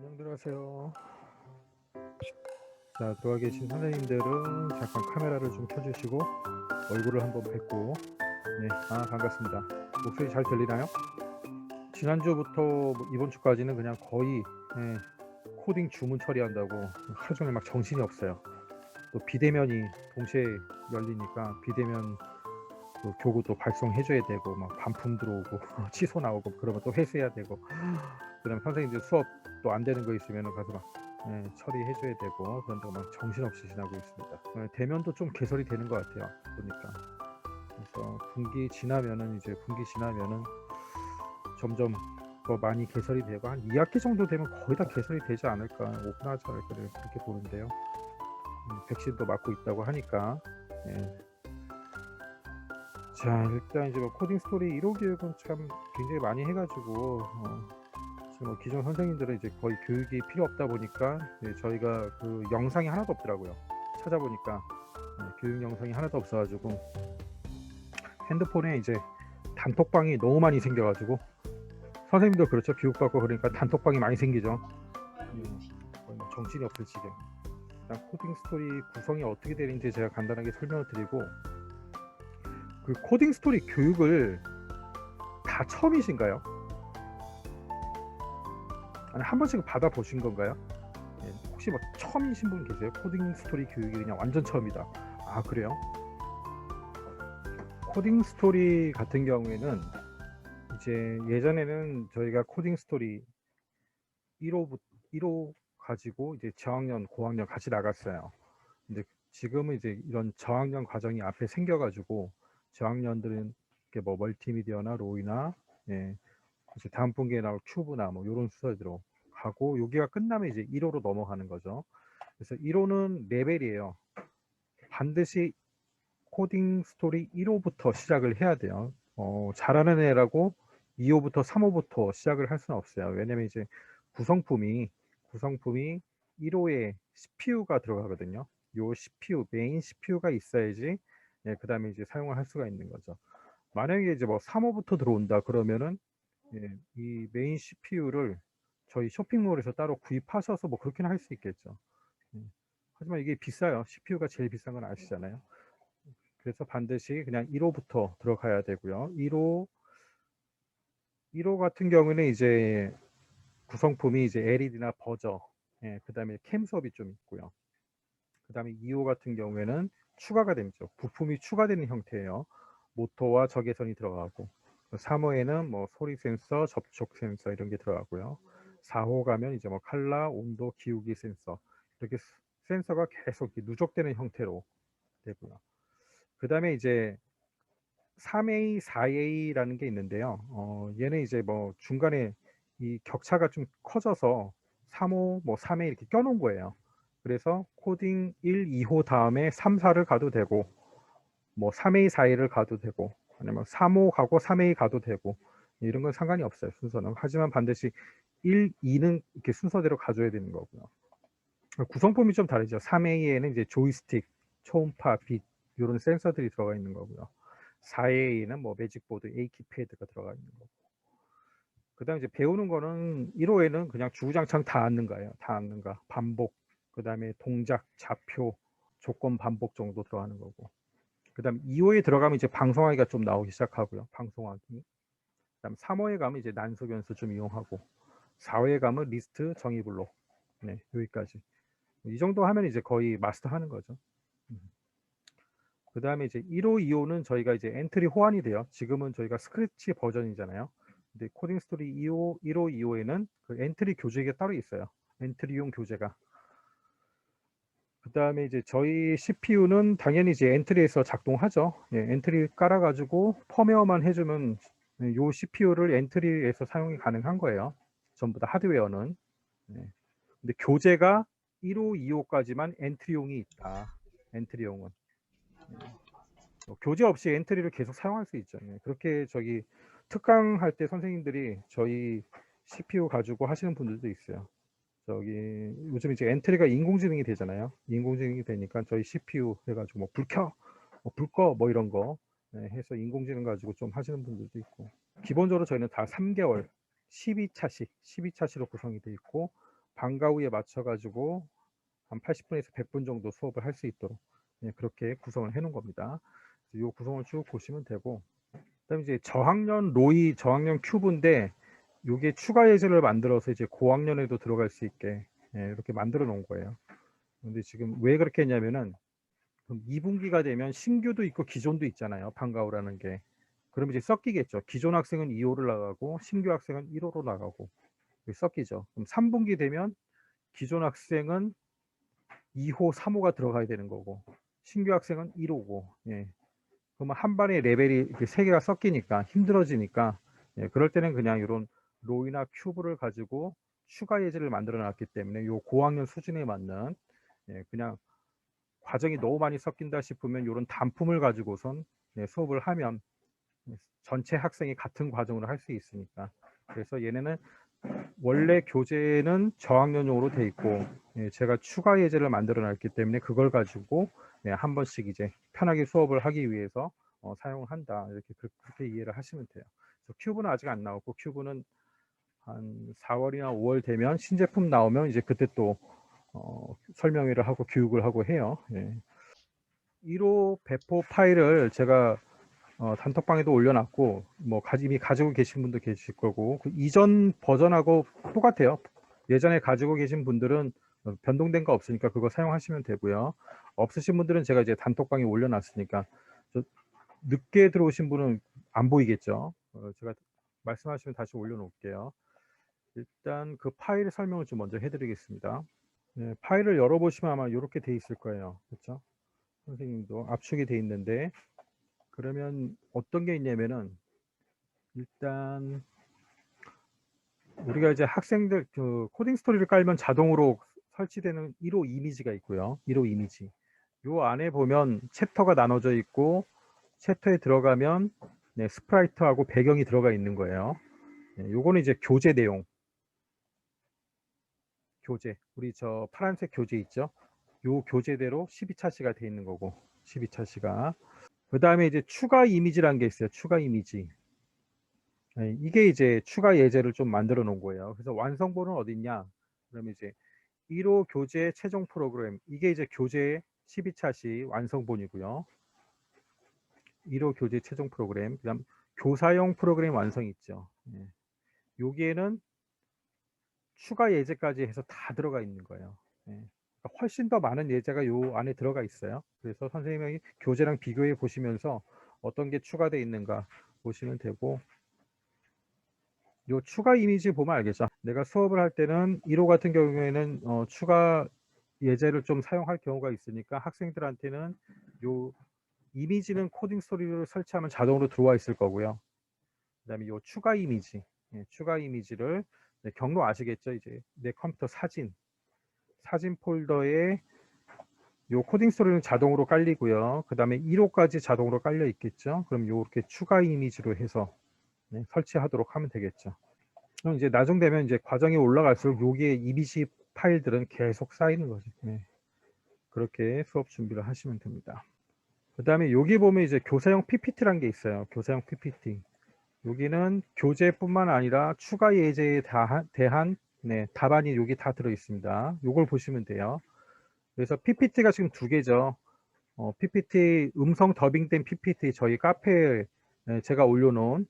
안녕들 하세요. 자, 도와 계신 선생님들은 잠깐 카메라를 좀 켜주시고 얼굴을 한번 뵙고, 네, 반갑습니다. 목소리 잘 들리나요? 지난주부터 이번 주까지는 그냥 거의, 네, 코딩 주문 처리한다고 하루 종일 막 정신이 없어요. 또 비대면이 동시에 열리니까 비대면 또 교구 또 발송해줘야 되고, 막 반품 들어오고 취소 나오고, 그러면 또 회수해야 되고, 그다음 선생님들 수업 또 안 되는 거 있으면 가서 막 처리해줘야 되고, 그런데 막 정신없이 지나고 있습니다. 대면도 좀 개설이 되는 것 같아요, 보니까. 그래서 분기 지나면은 점점 더 많이 개설이 되고, 한 2학기 정도 되면 거의 다 개설이 되지 않을까, 오픈하지 않을까, 그렇게 보는데요. 백신도 맞고 있다고 하니까. 예. 자, 일단 이제 코딩 스토리 1호 교육은 참 굉장히 많이 해가지고, 지금 기존 선생님들은 이제 거의 교육이 필요 없다 보니까 저희가 그 영상이 하나도 없더라고요. 찾아보니까 교육 영상이 하나도 없어가지고 핸드폰에 이제 단톡방이 너무 많이 생겨가지고, 선생님도 그렇죠. 교육받고 그러니까 단톡방이 많이 생기죠. 거의 뭐 정신이 없을 지경. 일단 코딩 스토리 구성이 어떻게 되는지 제가 간단하게 설명을 드리고, 그 코딩 스토리 교육을 다 처음이신가요? 아니, 한 번씩 받아보신 건가요? 혹시 뭐 처음이신 분 계세요? 코딩 스토리 교육이 그냥 완전 처음이다. 아, 그래요? 코딩 스토리 같은 경우에는 이제 예전에는 저희가 코딩 스토리 1호 가지고 이제 저학년, 고학년 같이 나갔어요. 근데 지금은 이제 이런 저학년 과정이 앞에 생겨가지고 저학년들은 이렇게 뭐 멀티미디어나 로이나, 이제 다음 분기에 나올 큐브나 뭐 이런 수서대로 가고, 여기가 끝나면 이제 1호로 넘어가는 거죠. 그래서 1호는 레벨이에요. 반드시 코딩 스토리 1호부터 시작을 해야 돼요. 잘하는 애라고 2호부터 3호부터 시작을 할 수는 없어요. 왜냐면 이제 구성품이 1호에 CPU가 들어가거든요. 요 CPU, 메인 CPU가 있어야지 그 다음에 이제 사용을 할 수가 있는 거죠. 만약에 이제 뭐 3호부터 들어온다 그러면은 이 메인 CPU를 저희 쇼핑몰에서 따로 구입하셔서 뭐 그렇게는 할 수 있겠죠. 하지만 이게 비싸요. CPU가 제일 비싼 건 아시잖아요. 그래서 반드시 그냥 1호부터 들어가야 되고요. 1호 같은 경우는 이제 구성품이 이제 LED나 버저, 그 다음에 캠 수업이 좀 있고요. 그 다음에 2호 같은 경우에는 추가가 되죠. 부품이 추가되는 형태예요. 모터와 적외선이 들어가고, 3호에는 뭐 소리 센서, 접촉 센서 이런 게 들어가고요. 4호 가면 이제 뭐 칼라, 온도, 기울기 센서, 이렇게 센서가 계속 누적되는 형태로 되고요. 그 다음에 이제 3A, 4A라는 게 있는데요. 얘는 이제 뭐 중간에 이 격차가 좀 커져서 3호, 뭐 3A 이렇게 껴놓은 거예요. 그래서 코딩 1, 2호 다음에 3, 4를 가도 되고, 뭐 3A, 4A를 가도 되고, 아니면 3호 가고 3A 가도 되고, 이런 건 상관이 없어요, 순서는. 하지만 반드시 1, 2는 이렇게 순서대로 가져야 되는 거고요. 구성품이 좀 다르죠. 3A에는 이제 조이스틱, 초음파, 빛 이런 센서들이 들어가 있는 거고요. 4A는 뭐 매직보드, A키패드가 들어가 있는 거고. 그다음 이제 배우는 거는 1호에는 그냥 주구장창 다 앉는 거예요. 다 앉는 거, 반복, 그다음에 동작, 좌표, 조건 반복 정도 들어가는 거고. 그다음 2호에 들어가면 이제 방송하기가 좀 나오기 시작하고요. 방송하기. 그다음 3호에 가면 이제 난소 변수 좀 이용하고, 4호에 가면 리스트, 정의 블록. 네, 여기까지. 이 정도 하면 이제 거의 마스터하는 거죠. 그 다음에 이제 1호, 2호는 저희가 이제 엔트리 호환이 돼요. 지금은 저희가 스크래치 버전이잖아요. 근데 코딩 스토리 1호, 2호에는 그 엔트리 교재가 따로 있어요. 엔트리용 교재가. 그 다음에 이제 저희 CPU는 당연히 이제 엔트리에서 작동하죠. 엔트리 깔아가지고 펌웨어만 해주면 요 CPU를 엔트리에서 사용이 가능한 거예요. 전부 다 하드웨어는. 근데 교재가 1호, 2호까지만 엔트리용이 있다. 엔트리용은. 교재 없이 엔트리를 계속 사용할 수 있죠. 그렇게 저기 특강할 때 선생님들이 저희 CPU 가지고 하시는 분들도 있어요. 저기 요즘 이제 엔트리가 인공지능이 되잖아요. 인공지능이 되니까 저희 CPU 해가지고 뭐 불 켜, 불 꺼, 뭐 이런 거 해서 인공지능 가지고 좀 하시는 분들도 있고. 기본적으로 저희는 다 3개월 12차시로 구성이 돼 있고, 방과 후에 맞춰 가지고 한 80분에서 100분 정도 수업을 할 수 있도록 그렇게 구성을 해 놓은 겁니다. 요 구성을 쭉 보시면 되고, 그다음에 이제 저학년 로이, 저학년 큐브인데 요게 추가 예제를 만들어서 이제 고학년에도 들어갈 수 있게 이렇게 만들어 놓은 거예요. 근데 지금 왜 그렇게 했냐면은, 그럼 2분기가 되면 신규도 있고 기존도 있잖아요, 방과후라는 게. 그럼 이제 섞이겠죠. 기존 학생은 2호를 나가고 신규 학생은 1호로 나가고 섞이죠. 그럼 3분기 되면 기존 학생은 2호, 3호가 들어가야 되는 거고 신규 학생은 1호고. 그러면 한 반의 레벨이 이렇게 세 개가 섞이니까 힘들어지니까, 그럴 때는 그냥 이런 로이나 큐브를 가지고 추가 예제를 만들어 놨기 때문에 요 고학년 수준에 맞는, 그냥 과정이 너무 많이 섞인다 싶으면 이런 단품을 가지고선 수업을 하면 전체 학생이 같은 과정으로 할 수 있으니까. 그래서 얘네는 원래 교재는 저학년용으로 돼 있고, 제가 추가 예제를 만들어 놨기 때문에 그걸 가지고 한 번씩 이제 편하게 수업을 하기 위해서 사용을 한다, 이렇게 그렇게 이해를 하시면 돼요. 그래서 큐브는 아직 안 나왔고, 큐브는 한 4월이나 5월 되면 신제품 나오면 이제 그때 또 설명회를 하고 교육을 하고 해요. 1호 배포 파일을 제가 단톡방에도 올려놨고, 뭐 이미 가지고 계신 분도 계실 거고, 그 이전 버전하고 똑같아요. 예전에 가지고 계신 분들은 변동된 거 없으니까 그거 사용하시면 되고요. 없으신 분들은 제가 이제 단톡방에 올려놨으니까, 늦게 들어오신 분은 안 보이겠죠. 제가 말씀하시면 다시 올려놓을게요. 일단 그 파일 설명을 좀 먼저 해드리겠습니다. 파일을 열어보시면 아마 이렇게 돼 있을 거예요. 그렇죠? 선생님도 압축이 돼 있는데, 그러면 어떤 게 있냐면은, 일단 우리가 이제 학생들 그 코딩 스토리를 깔면 자동으로 설치되는 1호 이미지가 있고요. 1호 이미지. 요 안에 보면 챕터가 나눠져 있고, 챕터에 들어가면 스프라이트하고 배경이 들어가 있는 거예요. 요거는 이제 교재 내용. 교재. 우리 저 파란색 교재 있죠? 요 교재대로 12차시가 돼 있는 거고, 12차시가. 그다음에 이제 추가 이미지라는 게 있어요. 추가 이미지. 이게 이제 추가 예제를 좀 만들어 놓은 거예요. 그래서 완성본은 어디 있냐? 그러면 이제 1호 교재 최종 프로그램, 이게 이제 교재 12차시 완성본이고요. 1호 교재 최종 프로그램, 그다음 교사용 프로그램 완성 있죠. 여기에는 추가 예제까지 해서 다 들어가 있는 거예요. 그러니까 훨씬 더 많은 예제가 요 안에 들어가 있어요. 그래서 선생님이 교재랑 비교해 보시면서 어떤 게 추가되어 있는가 보시면 되고, 요 추가 이미지 보면 알겠죠. 내가 수업을 할 때는 1호 같은 경우에는 추가 예제를 좀 사용할 경우가 있으니까 학생들한테는 요 이미지는 코딩 스토리를 설치하면 자동으로 들어와 있을 거고요. 그다음에 요 추가 이미지, 추가 이미지를 경로 아시겠죠? 이제 내 컴퓨터 사진 폴더에 요 코딩 스토리는 자동으로 깔리고요. 그다음에 1호까지 자동으로 깔려 있겠죠. 그럼 요렇게 추가 이미지로 해서 설치하도록 하면 되겠죠. 그럼 이제 나중 되면 이제 과정이 올라갈수록 여기에 이미지 파일들은 계속 쌓이는 거죠. 그렇게 수업 준비를 하시면 됩니다. 그 다음에 여기 보면 이제 교사용 PPT라는 게 있어요. 교사용 PPT. 여기는 교재뿐만 아니라 추가 예제에 대한 답안이 여기 다 들어 있습니다. 요걸 보시면 돼요. 그래서 PPT가 지금 두 개죠. PPT 음성 더빙된 PPT 저희 카페에 제가 올려놓은,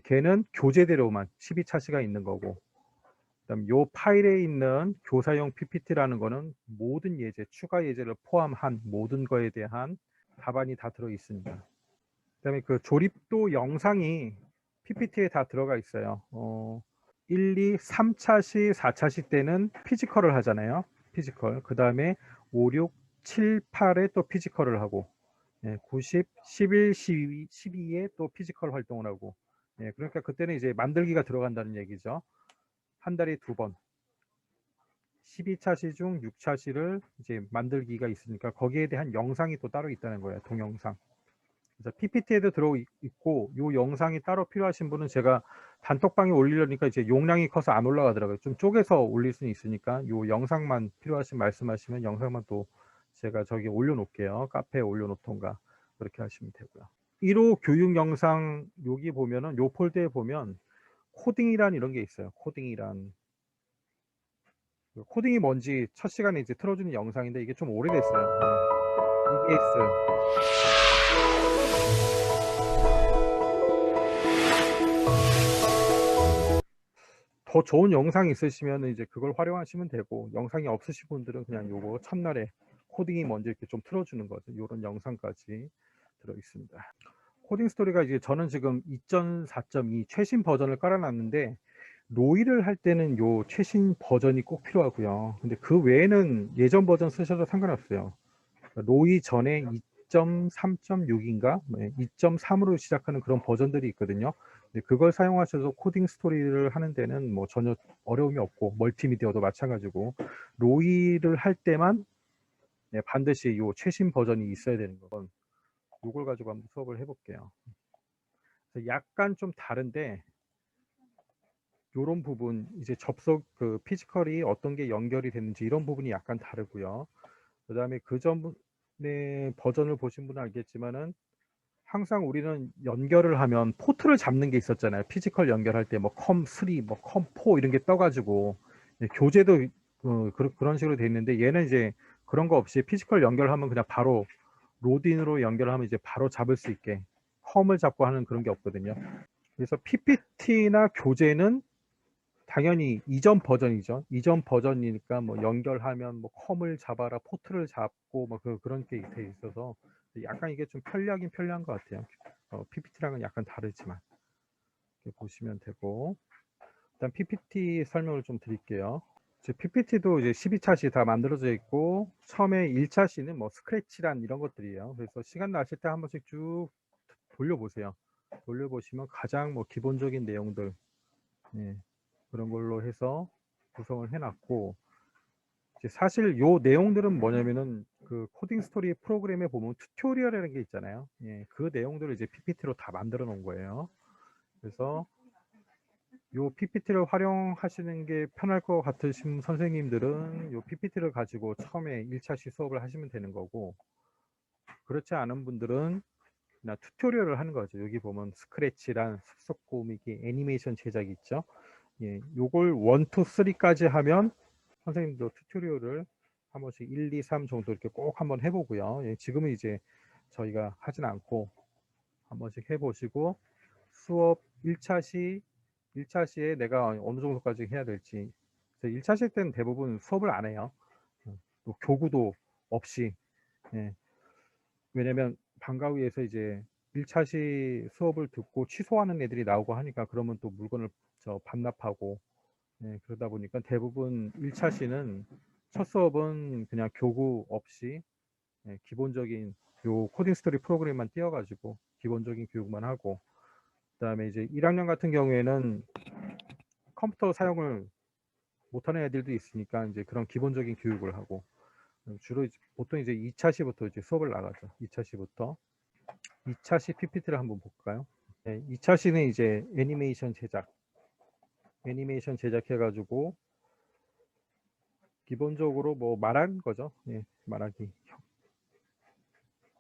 걔는 교재대로만 12차시가 있는 거고, 그다음 요 파일에 있는 교사용 PPT라는 거는 모든 예제, 추가 예제를 포함한 모든 거에 대한 답안이 다 들어 있습니다. 그다음에 그 조립도 영상이 PPT에 다 들어가 있어요. 1, 2, 3차시, 4차시 때는 피지컬을 하잖아요. 피지컬. 그다음에 5, 6, 7, 8에 또 피지컬을 하고, 90, 11, 12, 12에 또 피지컬 활동을 하고, 그러니까 그때는 이제 만들기가 들어간다는 얘기죠. 한 달에 2번. 12차시 중 6차시를 이제 만들기가 있으니까 거기에 대한 영상이 또 따로 있다는 거예요. 동영상. 그래서 PPT에도 들어 있고, 요 영상이 따로 필요하신 분은 제가 단톡방에 올리려니까 이제 용량이 커서 안 올라가더라고요. 좀 쪼개서 올릴 수는 있으니까 요 영상만 필요하신 말씀하시면 영상만 또 제가 저기 올려놓을게요. 카페에 올려놓던가 그렇게 하시면 되고요. 1호 교육 영상 여기 보면은 요 폴더에 보면 코딩이란 이런 게 있어요. 코딩이란 그 코딩이 뭔지 첫 시간에 이제 틀어주는 영상인데 이게 좀 오래됐어요. 네. EBS. 더 좋은 영상이 있으시면 이제 그걸 활용하시면 되고, 영상이 없으신 분들은 그냥 요거 첫날에 코딩이 뭔지 이렇게 좀 틀어주는 거죠. 요런 영상까지 들어 있습니다. 코딩 스토리가 이제 저는 지금 2.4.2 최신 버전을 깔아놨는데, 로이를 할 때는 요 최신 버전이 꼭 필요하고요. 근데 그 외에는 예전 버전 쓰셔도 상관없어요. 로이 전에 2.3.6인가 2.3으로 시작하는 그런 버전들이 있거든요. 근데 그걸 사용하셔서 코딩 스토리를 하는 데는 뭐 전혀 어려움이 없고, 멀티미디어도 마찬가지고, 로이를 할 때만 반드시 요 최신 버전이 있어야 되는 건, 요걸 가지고 한번 수업을 해볼게요. 약간 좀 다른데, 요런 부분 이제 접속 그 피지컬이 어떤 게 연결이 됐는지 이런 부분이 약간 다르고요. 그 다음에 그 전에 버전을 보신 분은 알겠지만은, 항상 우리는 연결을 하면 포트를 잡는 게 있었잖아요. 피지컬 연결할 때 뭐 컴3, 뭐 컴4 이런 게 떠가지고 교재도 그런 식으로 돼 있는데, 얘는 이제 그런 거 없이 피지컬 연결하면 그냥 바로 로드인으로 연결하면 이제 바로 잡을 수 있게 컴을 잡고 하는 그런 게 없거든요. 그래서 PPT나 교재는 당연히 이전 버전이죠. 이전 버전이니까 뭐 연결하면 뭐 컴을 잡아라, 포트를 잡고 뭐 그런 게 돼 있어서 약간 이게 좀 편리하긴 편리한 것 같아요. PPT랑은 약간 다르지만 이렇게 보시면 되고, 일단 PPT 설명을 좀 드릴게요. PPT도 이제 12차시 다 만들어져 있고, 처음에 1차시는 뭐 스크래치란 이런 것들이에요. 그래서 시간 나실 때 한 번씩 쭉 돌려보세요. 돌려보시면 가장 뭐 기본적인 내용들, 예, 그런 걸로 해서 구성을 해놨고, 이제 사실 요 내용들은 뭐냐면은 그 코딩 스토리 프로그램에 보면 튜토리얼이라는 게 있잖아요. 예, 그 내용들을 이제 PPT로 다 만들어 놓은 거예요. 그래서 요 PPT를 활용하시는 게 편할 것 같으신 선생님들은 요 PPT를 가지고 처음에 1차시 수업을 하시면 되는 거고, 그렇지 않은 분들은 그냥 튜토리얼을 하는 거죠. 여기 보면 스크래치란 숲속 꾸미기 애니메이션 제작이 있죠. 예, 요걸 1, 2, 3까지 하면 선생님도 튜토리얼을 한 번씩 1, 2, 3 정도 이렇게 꼭 한번 해보고요. 예, 지금은 이제 저희가 하진 않고 한 번씩 해보시고, 수업 1차시에 내가 어느 정도까지 해야 될지. 1차시 때는 대부분 수업을 안 해요. 또 교구도 없이. 예, 왜냐면 방과후에서 이제 1차시 수업을 듣고 취소하는 애들이 나오고 하니까, 그러면 또 물건을 반납하고, 예, 그러다 보니까 대부분 1차시는 첫 수업은 그냥 교구 없이, 예, 기본적인 요 코딩 스토리 프로그램만 띄워가지고 기본적인 교육만 하고, 그다음에 이제 1학년 같은 경우에는 컴퓨터 사용을 못하는 애들도 있으니까 이제 그런 기본적인 교육을 하고, 주로 보통 이제 2차시부터 이제 수업을 나가죠. 2차시부터. 2차시 PPT를 한번 볼까요? 네, 2차시는 이제 애니메이션 제작해가지고 기본적으로 뭐 말하는 거죠. 예,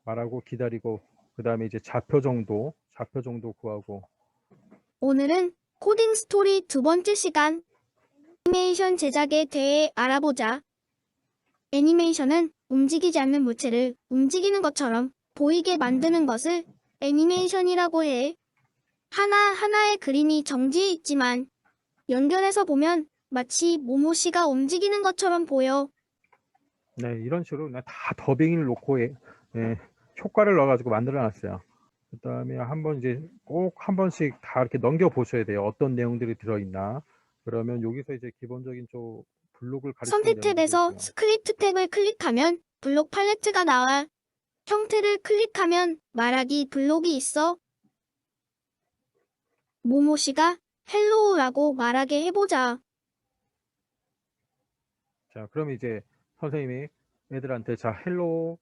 말하고 기다리고, 그 다음에 이제 좌표 정도 구하고. 오늘은 코딩 스토리 두 번째 시간, 애니메이션 제작에 대해 알아보자. 애니메이션은 움직이지 않는 물체를 움직이는 것처럼 보이게 만드는 것을 애니메이션이라고 해. 하나하나의 그림이 정지해 있지만 연결해서 보면 마치 모모씨가 움직이는 것처럼 보여. 네, 이런 식으로 그냥 다 더빙을 놓고 효과를 넣어가지고 만들어 놨어요. 그 다음에 한번 이제 꼭 한 번씩 다 이렇게 넘겨 보셔야 돼요. 어떤 내용들이 들어있나. 그러면 여기서 이제 기본적인 블록을 가르치는 선택 내용들이 탭에서 있고요. 스크립트 탭을 클릭하면 블록 팔레트가 나와. 형태를 클릭하면 말하기 블록이 있어. 모모씨가 헬로우라고 말하게 해보자. 자, 그럼 이제 선생님이 애들한테 자, 헬로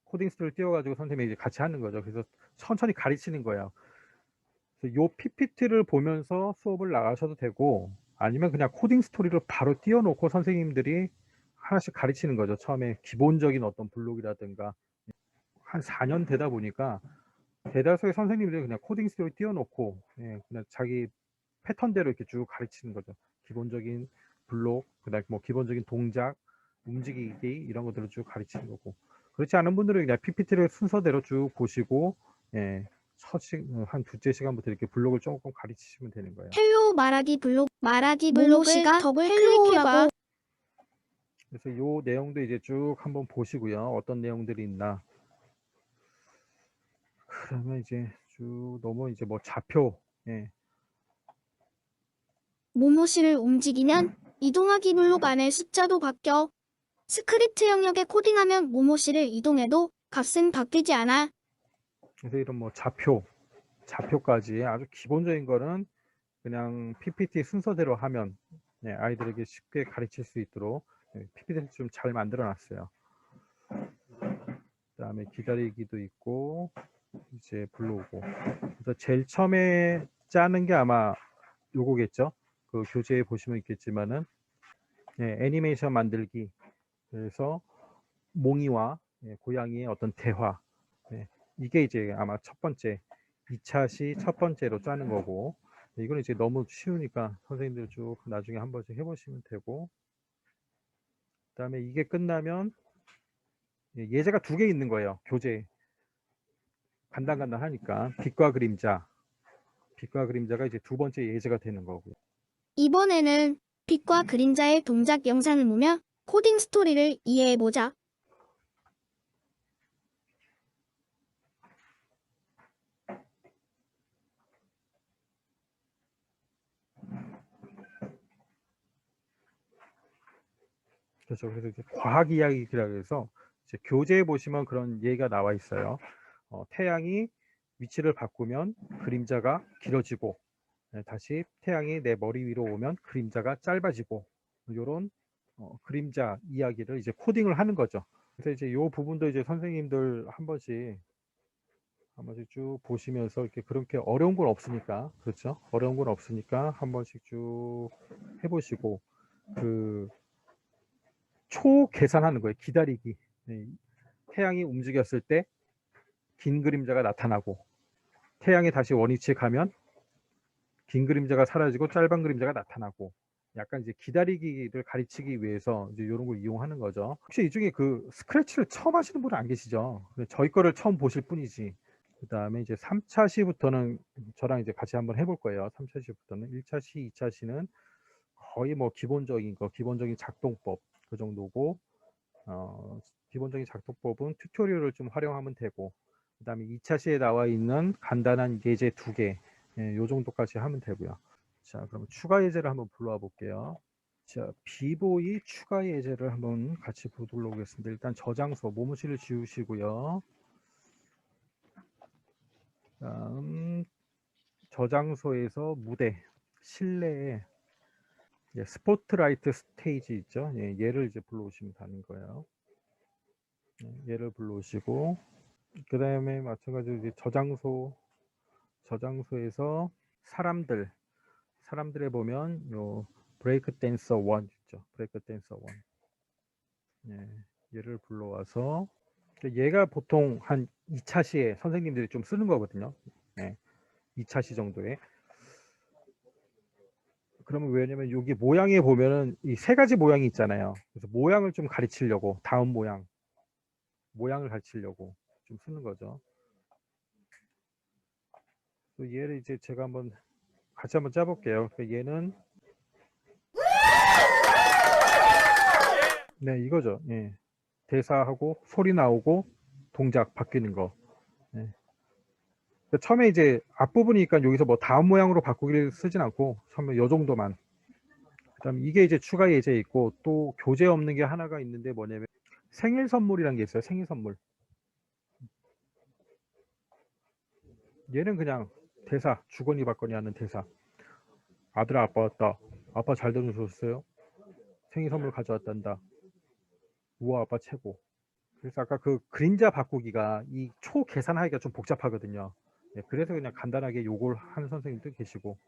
코딩 스토리를 띄워가지고 선생님이 이제 같이 하는 거죠. 그래서 천천히 가르치는 거예요. 그래서 요 PPT를 보면서 수업을 나가셔도 되고, 아니면 그냥 코딩 스토리를 바로 띄워놓고 선생님들이 하나씩 가르치는 거죠. 처음에 기본적인 어떤 블록이라든가. 한 4년 되다 보니까 대다수의 선생님들이 그냥 코딩 스토리 띄워놓고, 예, 그냥 자기 패턴대로 이렇게 쭉 가르치는 거죠. 기본적인 블록, 그다음에 뭐 기본적인 동작, 움직이기 이런 것들을 쭉 가르치는 거고. 그렇지 않은 분들은 그냥 PPT를 순서대로 쭉 보시고 예, 한 두째 시간부터 이렇게 블록을 조금 가르치시면 되는 거예요. 헬로 말하기 블록을 더블 클릭해봐. 그래서 요 내용도 이제 쭉 한번 보시고요. 어떤 내용들이 있나. 그러면 이제 쭉 넘어 이제 뭐 좌표, 예, 모모시를 움직이면 이동하기 블록 안에 숫자도 바뀌어. 스크립트 영역에 코딩하면 모모시를 이동해도 값은 바뀌지 않아. 그래서 이런 뭐 좌표까지 아주 기본적인 거는 그냥 PPT 순서대로 하면 예, 아이들에게 쉽게 가르칠 수 있도록 PPT를 좀 잘 만들어 놨어요. 그다음에 기다리기도 있고 이제 불러오고. 그래서 제일 처음에 짜는 게 아마 요거겠죠. 그 교재에 보시면 있겠지만은 예, 애니메이션 만들기. 그래서 몽이와 예, 고양이의 어떤 대화. 예, 이게 이제 아마 첫 번째 2차 첫 번째로 짜는 거고, 이거는 이제 너무 쉬우니까 선생님들 쭉 나중에 한 번씩 해보시면 되고, 그다음에 이게 끝나면 예, 예제가 2개 있는 거예요. 교재 간단하니까 빛과 그림자가 이제 2번째 예제가 되는 거고요. 이번에는 빛과 그림자의 동작 영상을 보며 코딩 스토리를 이해해보자. 그렇죠. 그래서 이제 과학 이야기라고 해서 이제 교재에 보시면 그런 얘기가 나와 있어요. 태양이 위치를 바꾸면 그림자가 길어지고 네, 다시 태양이 내 머리 위로 오면 그림자가 짧아지고 이런 그림자 이야기를 이제 코딩을 하는 거죠. 그래서 이제 요 부분도 이제 선생님들 한 번씩 쭉 보시면서 이렇게 그렇게 어려운 건 없으니까 그렇죠. 어려운 건 없으니까 한 번씩 쭉 해보시고 그 초 계산하는 거예요. 기다리기. 네, 태양이 움직였을 때 긴 그림자가 나타나고 태양이 다시 원위치에 가면 긴 그림자가 사라지고 짧은 그림자가 나타나고 약간 이제 기다리기를 가르치기 위해서 이제 이런 걸 이용하는 거죠. 혹시 이 중에 그 스크래치를 처음 하시는 분은 안 계시죠? 저희 거를 처음 보실 뿐이지. 그 다음에 이제 3차 시부터는 저랑 이제 같이 한번 해볼 거예요. 3차 시부터는 1차 시, 2차 시는 거의 뭐 기본적인 작동법 그 정도고 기본적인 작동법은 튜토리얼을 좀 활용하면 되고 그 다음에 2차 시에 나와 있는 간단한 예제 2개 요 정도까지 하면 되고요. 자, 그럼 추가 예제를 한번 불러와 볼게요. 자, 비보이 추가 예제를 한번 같이 보도록 하겠습니다. 일단 저장소 모무실을 지우시고요. 다음 저장소에서 무대 실내에 스포트라이트 스테이지 있죠. 얘를 이제 불러오시면 되는 거예요. 얘를 불러오시고 그 다음에 마찬가지로 이제 저장소에서 사람들에 보면 요 브레이크 댄서 1 있죠. 브레이크 댄서 1. 얘를 불러와서 얘가 보통 한 2차 시에 선생님들이 좀 쓰는 거거든요. 2차 시 정도에. 그러면 왜냐면 여기 모양에 보면은 이 3가지 모양이 있잖아요. 그래서 모양을 좀 가르치려고 다음 모양을 가르치려고 좀 쓰는 거죠. 얘를 이제 제가 같이 한번 짜볼게요. 얘는 네 이거죠. 대사하고 소리 나오고 동작 바뀌는 거. 처음에 이제 앞부분이니까 여기서 뭐 다음 모양으로 바꾸기를 쓰진 않고 처음에 요 정도만. 그다음 이게 이제 추가 예제 있고 또 교재 없는 게 하나가 있는데 뭐냐면 생일 선물이라는 게 있어요. 생일 선물. 얘는 그냥 대사 주거니 받거니 하는 대사. 아들아 아빠 왔다. 아빠 잘 다녀오셨어요? 생일 선물 가져왔단다. 우와 아빠 최고. 그래서 아까 그 그림자 바꾸기가 이 초 계산하기가 좀 복잡하거든요. 그래서 그냥 간단하게 요걸 하는 선생님도 계시고.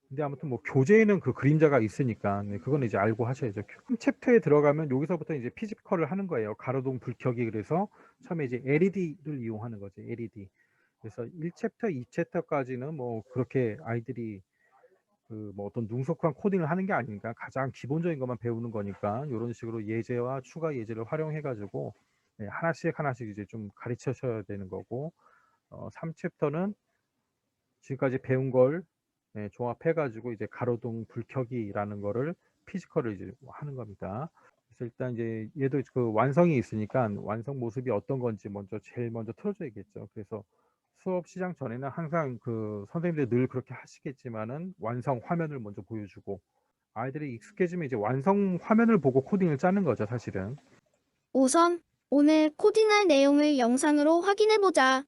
근데 아무튼 뭐 교재에는 그 그림자가 있으니까 그건 이제 알고 하셔야죠. 챕터에 들어가면 여기서부터 이제 피지컬을 하는 거예요. 가로등 불켜기. 그래서 처음에 이제 LED를 이용하는 거죠. LED. 그래서 1챕터, 2챕터까지는 뭐 그렇게 아이들이 그 뭐 어떤 능숙한 코딩을 하는 게 아니니까 가장 기본적인 것만 배우는 거니까 이런 식으로 예제와 추가 예제를 활용해 가지고 하나씩 하나씩 이제 좀 가르쳐셔야 되는 거고 3챕터는 지금까지 배운 걸 종합해 가지고 이제 가로등 불 켜기라는 거를 피지컬을 이제 하는 겁니다. 그래서 일단 이제 얘도 그 완성이 있으니까 완성 모습이 어떤 건지 제일 먼저 틀어 줘야겠죠. 그래서 수업 시작 전에는 항상 그 선생님들 늘 그렇게 하시겠지만은 완성 화면을 먼저 보여주고 아이들이 익숙해지면 이제 완성 화면을 보고 코딩을 짜는 거죠, 사실은. 우선 오늘 코딩할 내용을 영상으로 확인해보자.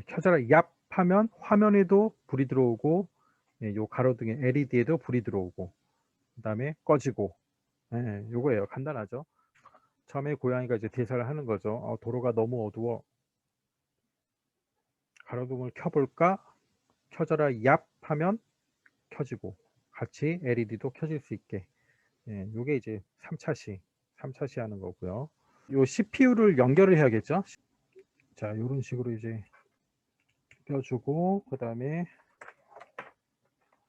켜져라 얍 하면 화면에도 불이 들어오고 요 가로등에 LED에도 불이 들어오고 그다음에 꺼지고 요거예요. 간단하죠. 처음에 고양이가 이제 대사를 하는 거죠. 도로가 너무 어두워. 가로등을 켜볼까? 켜져라 얍 하면 켜지고 같이 LED도 켜질 수 있게. 요게 이제 3차 시 하는 거고요. 요 CPU를 연결을 해야겠죠. 자, 요런 식으로 이제 껴주고 그다음에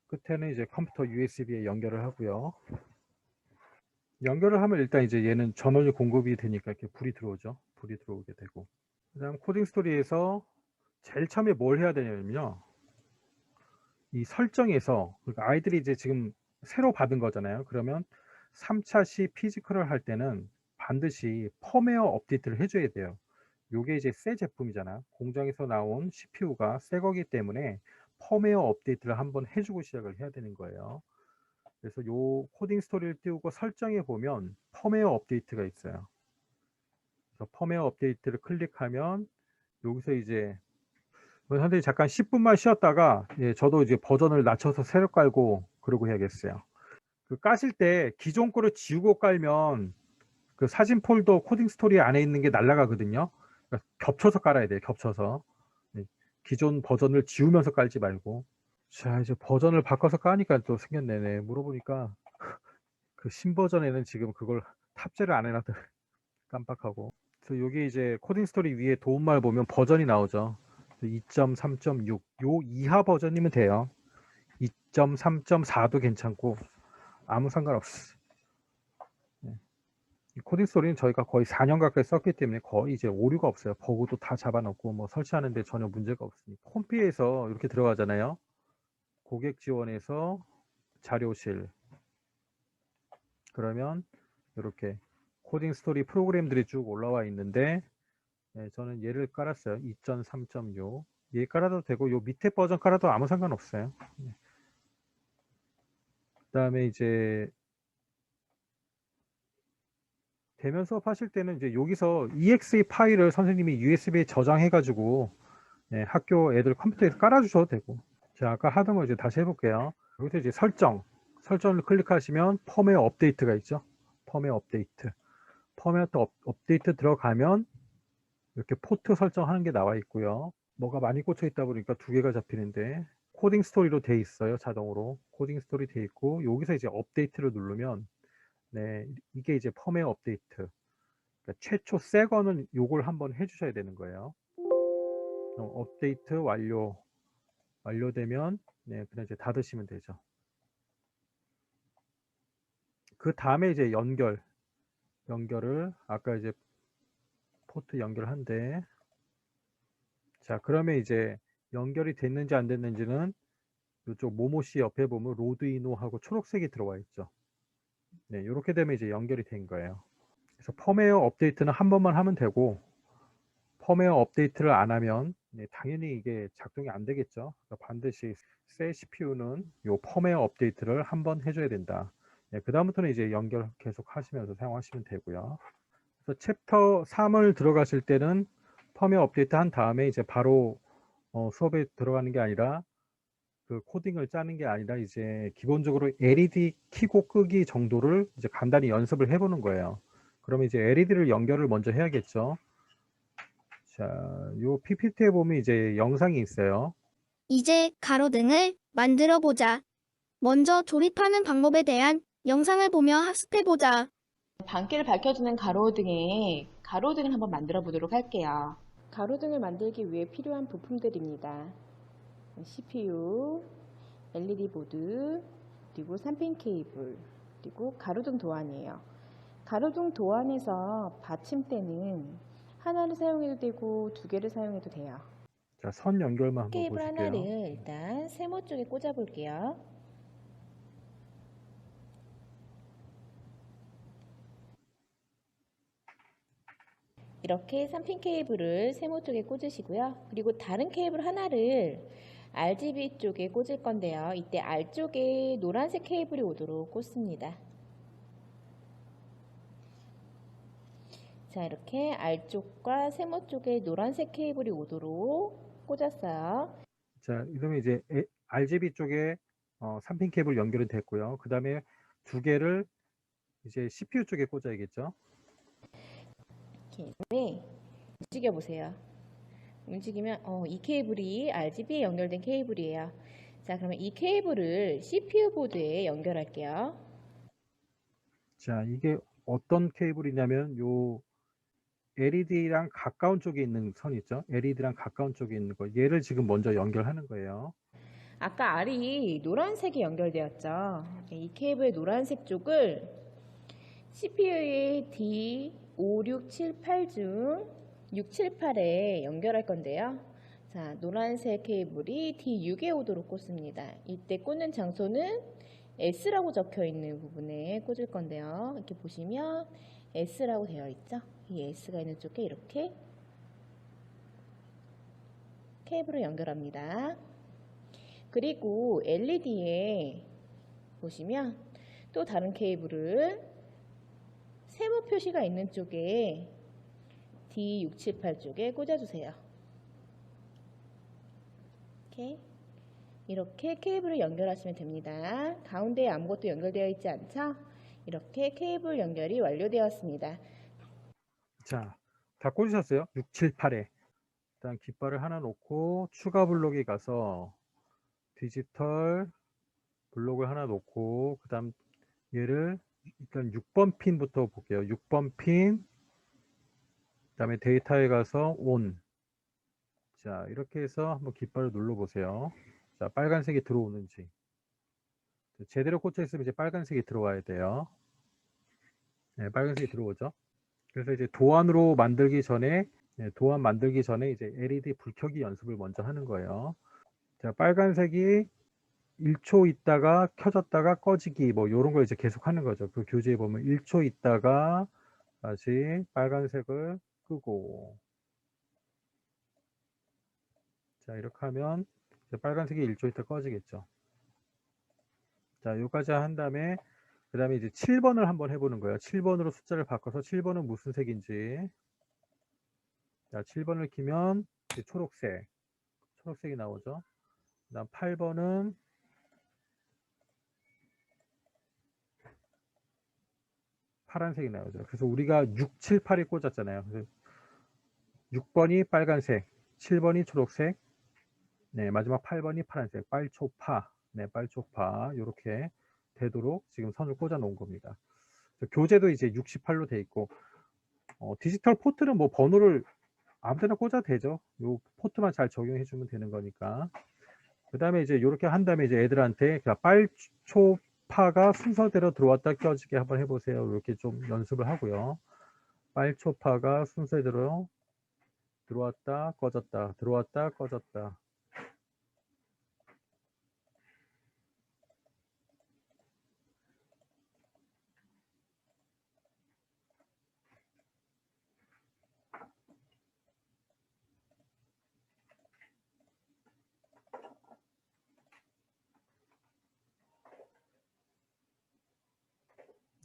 끝에는 이제 컴퓨터 USB에 연결을 하고요. 연결을 하면 일단 이제 얘는 전원이 공급이 되니까 이렇게 불이 들어오죠. 불이 들어오게 되고. 그다음 코딩 스토리에서 제일 처음에 뭘 해야 되냐면요. 이 설정에서 그러니까 아이들이 이제 지금 새로 받은 거잖아요. 그러면 3차 시 피지컬을 할 때는 반드시 펌웨어 업데이트를 해줘야 돼요. 요게 이제 새 제품이잖아. 공장에서 나온 CPU가 새 거기 때문에 펌웨어 업데이트를 한번 해주고 시작을 해야 되는 거예요. 그래서 요 코딩 스토리를 띄우고 설정에 보면 펌웨어 업데이트가 있어요. 그래서 펌웨어 업데이트를 클릭하면 여기서 이제 선생님 잠깐 10분만 쉬었다가 저도 이제 버전을 낮춰서 새로 깔고 그러고 해야겠어요. 그 까실 때 기존 거를 지우고 깔면 그 사진 폴더 코딩 스토리 안에 있는 게 날아가거든요. 그러니까 겹쳐서 깔아야 돼요. 겹쳐서. 기존 버전을 지우면서 깔지 말고. 자, 이제 버전을 바꿔서 까니까 또 생겼네. 물어보니까 그 신버전에는 지금 그걸 탑재를 안 해놨다 깜빡하고. 그래서 여기 이제 코딩 스토리 위에 도움말 보면 버전이 나오죠. 2.3.6 요 이하 버전이면 돼요. 2.3.4도 괜찮고 아무 상관없어. 코딩 스토리는 저희가 거의 4년 가까이 썼기 때문에 거의 이제 오류가 없어요. 버그도 다 잡아놓고 뭐 설치하는데 전혀 문제가 없으니까. 홈피에서 이렇게 들어가잖아요. 고객 지원에서 자료실. 그러면 이렇게 코딩 스토리 프로그램들이 쭉 올라와 있는데 저는 얘를 깔았어요. 2.3.6 얘 깔아도 되고 요 밑에 버전 깔아도 아무 상관없어요. 그 다음에 이제 대면 수업 하실 때는 이제 여기서 exe 파일을 선생님이 USB에 저장해 가지고 학교 애들 컴퓨터에서 깔아주셔도 되고. 자, 아까 하던 거 이제 다시 해볼게요. 여기서 이제 설정을 클릭하시면 펌웨어 업데이트가 있죠. 펌웨어 업데이트. 펌웨어 업데이트 들어가면 이렇게 포트 설정하는 게 나와 있고요. 뭐가 많이 꽂혀 있다 보니까 두 개가 잡히는데 코딩 스토리로 돼 있어요. 자동으로 코딩 스토리 돼 있고 여기서 이제 업데이트를 누르면 이게 이제 펌웨어 업데이트. 그러니까 최초 새 거는 요걸 한번 해주셔야 되는 거예요. 업데이트 완료되면 그냥 이제 닫으시면 되죠. 그 다음에 이제 연결을 아까 이제 포트 연결한데 자 그러면 이제 연결이 됐는지 안 됐는지는 이쪽 모모씨 옆에 보면 로드이노하고 초록색이 들어와 있죠. 이렇게 되면 이제 연결이 된 거예요. 그래서 펌웨어 업데이트는 한 번만 하면 되고 펌웨어 업데이트를 안 하면 당연히 이게 작동이 안 되겠죠. 그러니까 반드시 새 CPU는 요 펌웨어 업데이트를 한 번 해줘야 된다. 그 다음부터는 이제 연결 계속 하시면서 사용하시면 되고요. 그래서 챕터 3을 들어가실 때는 펌웨어 업데이트 한 다음에 이제 바로 수업에 들어가는 게 아니라 그 코딩을 짜는 게 아니라 이제 기본적으로 LED 켜고 끄기 정도를 이제 간단히 연습을 해보는 거예요. 그러면 이제 LED를 연결을 먼저 해야겠죠. 자, 요 PPT에 보면 이제 영상이 있어요. 이제 가로등을 만들어 보자. 먼저 조립하는 방법에 대한 영상을 보며 학습해보자. 밝기를 밝혀주는 가로등에 가로등을 한번 만들어 보도록 할게요. 가로등을 만들기 위해 필요한 부품들입니다. CPU, LED 보드, 그리고 3핀 케이블, 그리고 가로등 도안이에요. 가로등 도안에서 받침대는 하나를 사용해도 되고 두 개를 사용해도 돼요. 자, 선 연결만 한번 케이블 보실게요. 하나를 일단 세모 쪽에 꽂아 볼게요. 이렇게 3핀 케이블을 세모 쪽에 꽂으시고요. 그리고 다른 케이블 하나를 RGB 쪽에 꽂을 건데요. 이때 R 쪽에 노란색 케이블이 오도록 꽂습니다. 자, 이렇게 R 쪽과 세모 쪽에 노란색 케이블이 오도록 꽂았어요. 자, 이러면 이제 RGB 쪽에 3핀 케이블 연결이 됐고요. 그 다음에 두 개를 이제 CPU 쪽에 꽂아야겠죠. 네, 움직여 보세요. 움직이면 이 케이블이 RGB에 연결된 케이블이에요. 자, 그러면 이 케이블을 CPU 보드에 연결할게요. 자, 이게 어떤 케이블이냐면 요 LED랑 가까운 쪽에 있는 선 있죠. LED랑 가까운 쪽에 있는 거. 얘를 지금 먼저 연결하는 거예요. 아까 R이 노란색이 연결되었죠. 이 케이블의 노란색 쪽을 CPU의 D5, 6, 7, 8 중 6, 7, 8에 연결할 건데요. 자, 노란색 케이블이 D6에 오도록 꽂습니다. 이때 꽂는 장소는 S라고 적혀 있는 부분에 꽂을 건데요. 이렇게 보시면 S라고 되어 있죠. 이 S가 있는 쪽에 이렇게 케이블을 연결합니다. 그리고 LED에 보시면 또 다른 케이블을 세모 표시가 있는 쪽에 D678 쪽에 꽂아주세요. 이렇게 케이블을 연결하시면 됩니다. 가운데에 아무것도 연결되어 있지 않죠? 이렇게 케이블 연결이 완료되었습니다. 자, 다 꽂으셨어요? 6, 7, 8에. 일단 깃발을 하나 놓고 추가 블록에 가서 디지털 블록을 하나 놓고 그 다음 얘를 일단 6번 핀부터 볼게요. 6번 핀, 그 다음에 데이터에 가서 온. 자, 이렇게 해서 한번 깃발을 눌러 보세요. 자, 빨간색이 들어오는지. 제대로 꽂혀 있으면 이제 빨간색이 들어와야 돼요. 네, 빨간색이 들어오죠. 그래서 이제 도안으로 만들기 전에 도안 만들기 전에 이제 LED 불 켜기 연습을 먼저 하는 거예요. 자, 빨간색이 1초 있다가 켜졌다가 꺼지기 뭐 이런 걸 이제 계속 하는 거죠. 그 교재에 보면 1초 있다가 다시 빨간색을 끄고, 자, 이렇게 하면 이제 빨간색이 1초 있다 꺼지겠죠. 자, 여기까지 한 다음에 그 다음에 이제 7번을 한번 해보는 거예요. 7번으로 숫자를 바꿔서 7번은 무슨 색인지. 자, 7번을 키면 이제 초록색이 나오죠. 그 다음 8번은 파란색이 나오죠. 그래서 우리가 6, 7, 8이 꽂았잖아요. 그래서 6번이 빨간색, 7번이 초록색, 네, 마지막 8번이 파란색, 빨초파, 네, 빨초파, 이렇게 되도록 지금 선을 꽂아 놓은 겁니다. 교재도 이제 68로 돼 있고, 디지털 포트는 뭐 번호를 아무 데나 꽂아도 되죠. 요 포트만 잘 적용해 주면 되는 거니까. 그 다음에 이제 이렇게 한 다음에 이제 애들한테 빨초파가 순서대로 들어왔다 껴지게 한번 해보세요. 이렇게 좀 연습을 하고요. 빨초파가 순서대로 들어왔다 꺼졌다 들어왔다 꺼졌다.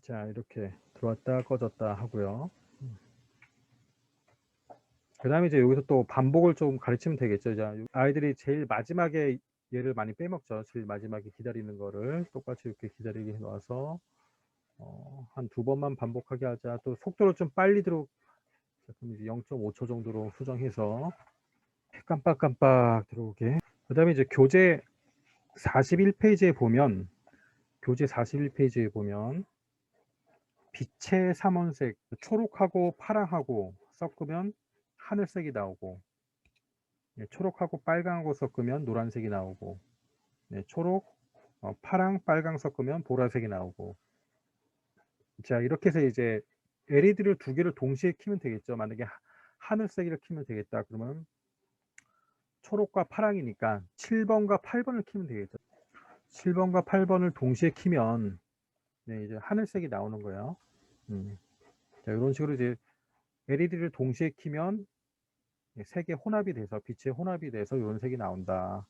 자, 이렇게 들어왔다 꺼졌다 하고요. 그 다음에 이제 여기서 또 반복을 좀 가르치면 되겠죠. 자, 아이들이 제일 마지막에 얘를 많이 빼먹죠. 제일 마지막에 기다리는 거를 똑같이 이렇게 기다리게 해놔서 한 2번만 반복하게 하자. 또 속도를 좀 빨리 그럼 이제 0.5초 정도로 수정해서 깜빡깜빡 들어오게. 그 다음에 이제 교재 41페이지에 보면 빛의 삼원색, 초록하고 파랑하고 섞으면 하늘색이 나오고, 초록하고 빨강하고 섞으면 노란색이 나오고, 초록, 파랑, 빨강 섞으면 보라색이 나오고. 자, 이렇게 해서 이제 LED를 두 개를 동시에 켜면 되겠죠. 만약에 하늘색을 켜면 되겠다. 그러면 초록과 파랑이니까 7번과 8번을 켜면 되겠죠. 7번과 8번을 동시에 켜면 이제 하늘색이 나오는 거예요. 자, 이런 식으로 이제 LED를 동시에 켜면 색의 혼합이 돼서, 빛의 혼합이 돼서 이런 색이 나온다.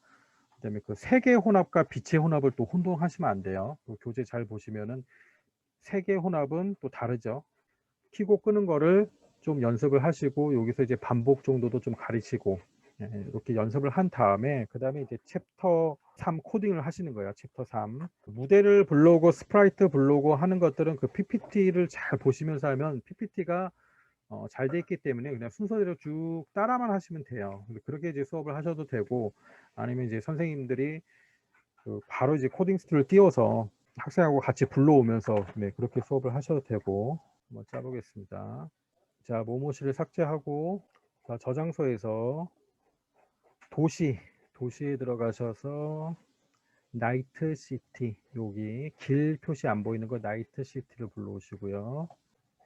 그다음에 그 색의 혼합과 빛의 혼합을 또 혼동하시면 안 돼요. 또 교재 잘 보시면은 색의 혼합은 또 다르죠. 켜고 끄는 거를 좀 연습을 하시고, 여기서 이제 반복 정도도 좀 가르치고, 이렇게 연습을 한 다음에 그 다음에 이제 챕터 3 코딩을 하시는 거예요. 챕터 3 무대를 불러오고 스프라이트 불러오고 하는 것들은 그 PPT를 잘 보시면서 하면 PPT가 잘 돼 있기 때문에 그냥 순서대로 쭉 따라만 하시면 돼요. 그렇게 이제 수업을 하셔도 되고, 아니면 이제 선생님들이 바로 이제 코딩 스튜디오를 띄워서 학생하고 같이 불러오면서 그렇게 수업을 하셔도 되고. 한번 짜보겠습니다. 자, 모모시를 삭제하고, 자, 저장소에서 도시에 들어가셔서 나이트 시티, 여기 길 표시 안 보이는 거 나이트 시티를 불러오시고요.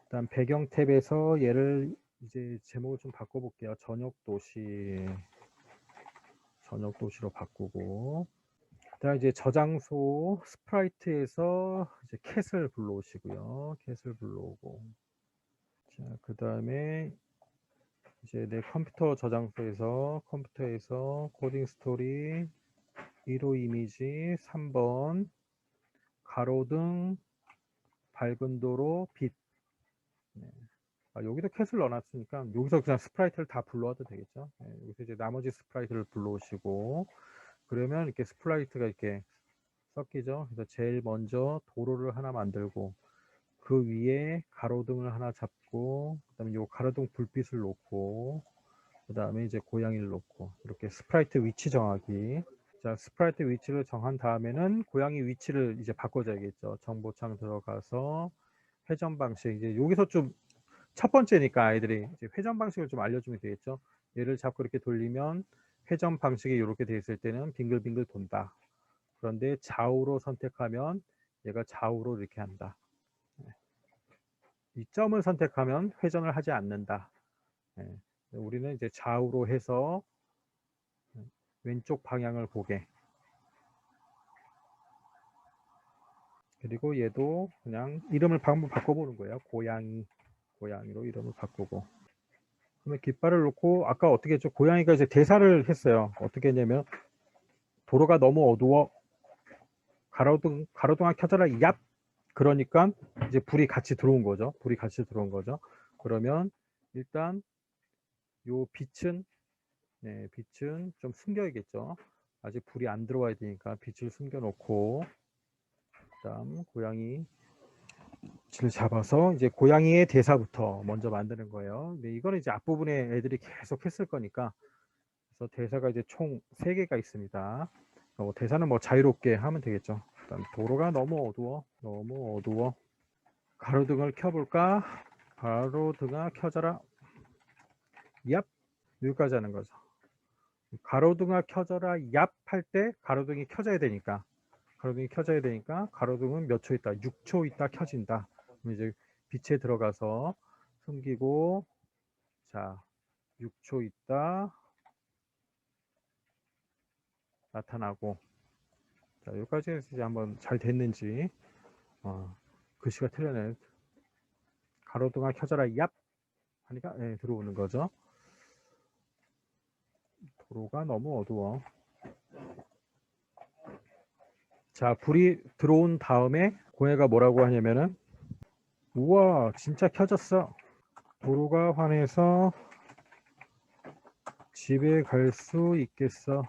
일단 배경 탭에서 얘를 이제 제목을 좀 바꿔볼게요. 저녁 도시로 바꾸고, 그다음 이제 저장소 스프라이트에서 이제 캣을 불러오시고요. 캣을 불러오고, 자, 그 다음에 이제 내 컴퓨터에서 코딩 스토리 1호 이미지 3번 가로등 밝은 도로 빛. 여기도 캣을 넣어놨으니까 여기서 그냥 스프라이트를 다 불러와도 되겠죠. 여기서 이제 나머지 스프라이트를 불러오시고, 그러면 이렇게 스프라이트가 이렇게 섞이죠. 그래서 제일 먼저 도로를 하나 만들고, 그 위에 가로등을 하나 잡고, 그다음에 요 가로등 불빛을 놓고, 그 다음에 이제 고양이를 놓고, 이렇게 스프라이트 위치 정하기. 자, 스프라이트 위치를 정한 다음에는 고양이 위치를 이제 바꿔줘야겠죠. 정보창 들어가서 회전 방식, 이제 여기서 좀 첫 번째니까 아이들이 이제 회전 방식을 좀 알려주면 되겠죠. 얘를 잡고 이렇게 돌리면 회전 방식이 이렇게 돼 있을 때는 빙글빙글 돈다. 그런데 좌우로 선택하면 얘가 좌우로 이렇게 한다. 이 점을 선택하면 회전을 하지 않는다. 우리는 이제 좌우로 해서 왼쪽 방향을 보게. 그리고 얘도 그냥 이름을 한번 바꿔보는 거예요. 고양이로 이름을 바꾸고. 그러면 깃발을 놓고, 아까 어떻게 했죠? 고양이가 이제 대사를 했어요. 어떻게 했냐면, 도로가 너무 어두워. 가로등아 켜져라. 얍. 그러니까 이제 불이 같이 들어온 거죠. 그러면 일단 요 빛은 좀 숨겨야겠죠. 아직 불이 안 들어와야 되니까 빛을 숨겨 놓고, 그다음 고양이 줄 잡아서 이제 고양이의 대사부터 먼저 만드는 거예요. 근데 이거는 이제 앞부분에 애들이 계속 했을 거니까, 그래서 대사가 이제 총 3개가 있습니다. 대사는 뭐 자유롭게 하면 되겠죠. 일단 도로가 너무 어두워. 가로등을 켜볼까? 가로등아 켜져라. 얍. 여기까지 하는 거죠. 가로등아 켜져라. 얍 할 때 가로등이 켜져야 되니까 가로등은 몇 초 있다? 6초 있다 켜진다. 그럼 이제 빛에 들어가서 숨기고, 자, 6초 있다 나타나고. 자, 여기까지 해서 이제 한번 잘 됐는지, 글씨가 틀렸네. 가로등아 켜져라. 얍 하니까 들어오는 거죠. 도로가 너무 어두워. 자, 불이 들어온 다음에 고양이가 뭐라고 하냐면은, 우와 진짜 켜졌어. 도로가 환해서 집에 갈 수 있겠어.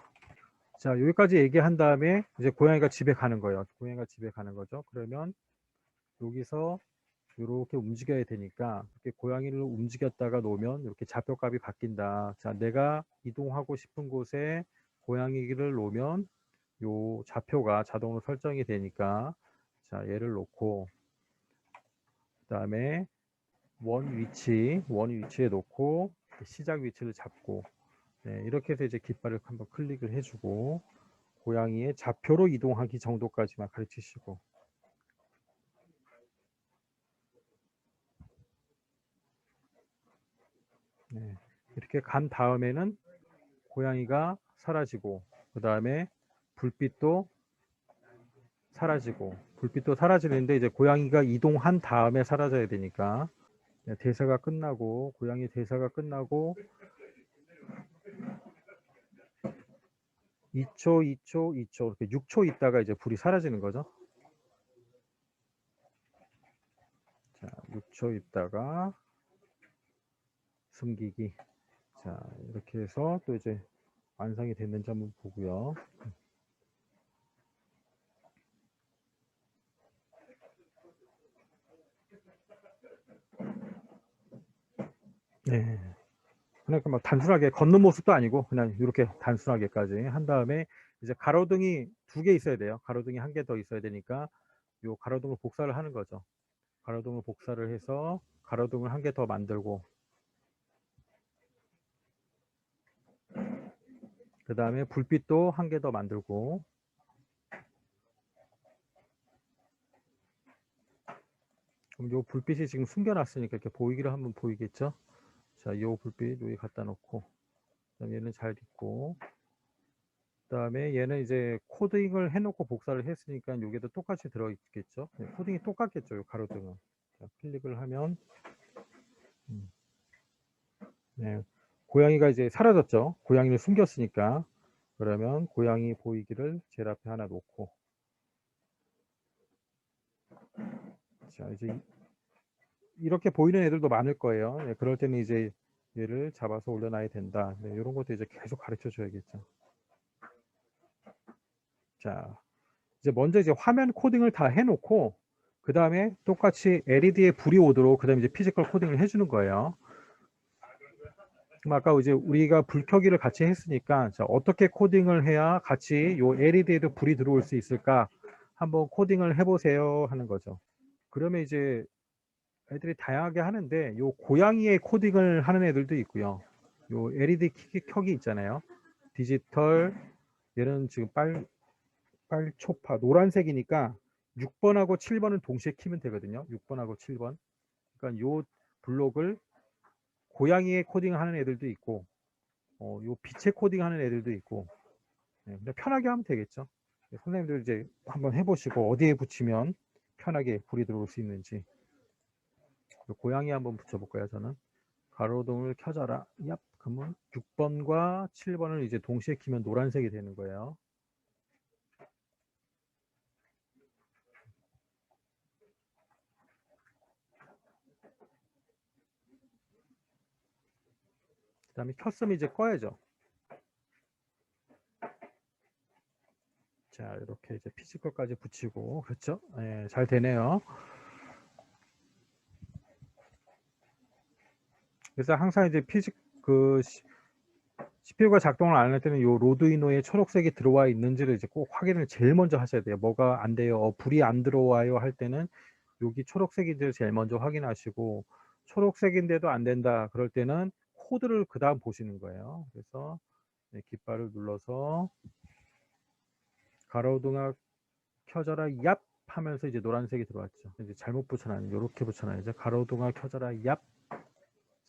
자, 여기까지 얘기한 다음에 이제 고양이가 집에 가는 거예요. 그러면 여기서 이렇게 움직여야 되니까, 이렇게 고양이를 움직였다가 놓으면 이렇게 좌표값이 바뀐다. 자, 내가 이동하고 싶은 곳에 고양이를 놓으면 요 좌표가 자동으로 설정이 되니까, 자, 얘를 놓고, 그다음에 원 위치에 놓고 시작 위치를 잡고, 네, 이렇게 해서 이제 깃발을 한번 클릭을 해주고 고양이의 좌표로 이동하기 정도까지만 가르치시고, 네, 이렇게 간 다음에는 고양이가 사라지고, 그 다음에 불빛도 사라지는데 이제 고양이가 이동한 다음에 사라져야 되니까, 네, 대사가 끝나고 고양이 대사가 끝나고 2초 이렇게 6초 있다가 이제 불이 사라지는 거죠. 자, 6초 있다가 숨기기. 자, 이렇게 해서 또 이제 완성이 됐는지 한번 보고요. 네. 그러니까 막 단순하게 걷는 모습도 아니고 그냥 이렇게 단순하게까지 한 다음에 이제 가로등이 2개 있어야 돼요. 가로등이 1개 더 있어야 되니까 요 가로등을 복사를 하는 거죠. 가로등을 복사를 해서 가로등을 1개 더 만들고, 그 다음에 불빛도 1개 더 만들고, 그럼 요 불빛이 지금 숨겨놨으니까 이렇게 보이기를 한번 보이겠죠. 자, 요 불빛 여기 갖다 놓고, 그다음 얘는 잘 있고, 그 다음에 얘는 이제 코딩을 해놓고 복사를 했으니까 여기도 똑같이 들어있겠죠. 네, 코딩이 똑같겠죠. 요 가로등은. 자, 클릭을 하면 네, 고양이가 이제 사라졌죠. 고양이를 숨겼으니까. 그러면 고양이 보이기를 제일 앞에 하나 놓고, 자, 이제 이렇게 보이는 애들도 많을 거예요. 네, 그럴 때는 이제 얘를 잡아서 올려놔야 된다. 네, 이런 것도 이제 계속 가르쳐 줘야겠죠. 자, 이제 먼저 이제 화면 코딩을 다 해놓고, 그 다음에 똑같이 LED에 불이 오도록 그 다음에 이제 피지컬 코딩을 해주는 거예요. 그럼 아까 이제 우리가 불 켜기를 같이 했으니까, 자, 어떻게 코딩을 해야 같이 요 LED에도 불이 들어올 수 있을까 한번 코딩을 해보세요 하는 거죠. 그러면 이제 애들이 다양하게 하는데 요 고양이의 코딩을 하는 애들도 있고요. 요 LED 켜기 있잖아요. 디지털, 얘는 지금 빨초파 노란색이니까 6번하고 7번은 동시에 키면 되거든요. 6번하고 7번. 그러니까 요 블록을 고양이의 코딩을 하는 애들도 있고, 요 빛의 코딩 하는 애들도 있고, 네, 그냥 편하게 하면 되겠죠. 네, 선생님들 이제 한번 해보시고 어디에 붙이면 편하게 불이 들어올 수 있는지. 고양이 한번 붙여볼까요? 저는 가로등을 켜져라. 얍. 그러면 6번과 7번을 이제 동시에 키면 노란색이 되는 거예요. 그 다음에 켰으면 이제 꺼야죠. 자, 이렇게 이제 피지컬까지 붙이고, 그렇죠? 네, 잘 되네요. 그래서 항상 이제 CPU가 작동을 안 할 때는 요 로드이노에 초록색이 들어와 있는지를 이제 꼭 확인을 제일 먼저 하셔야 돼요. 뭐가 안 돼요, 불이 안 들어와요 할 때는 여기 초록색인지를 제일 먼저 확인하시고, 초록색인데도 안 된다 그럴 때는 코드를 그 다음 보시는 거예요. 그래서 네, 깃발을 눌러서 가로등아 켜져라 얍 하면서 이제 노란색이 들어왔죠. 이제 잘못 붙여놔요. 이렇게 붙여놔야죠. 가로등아 켜져라 얍.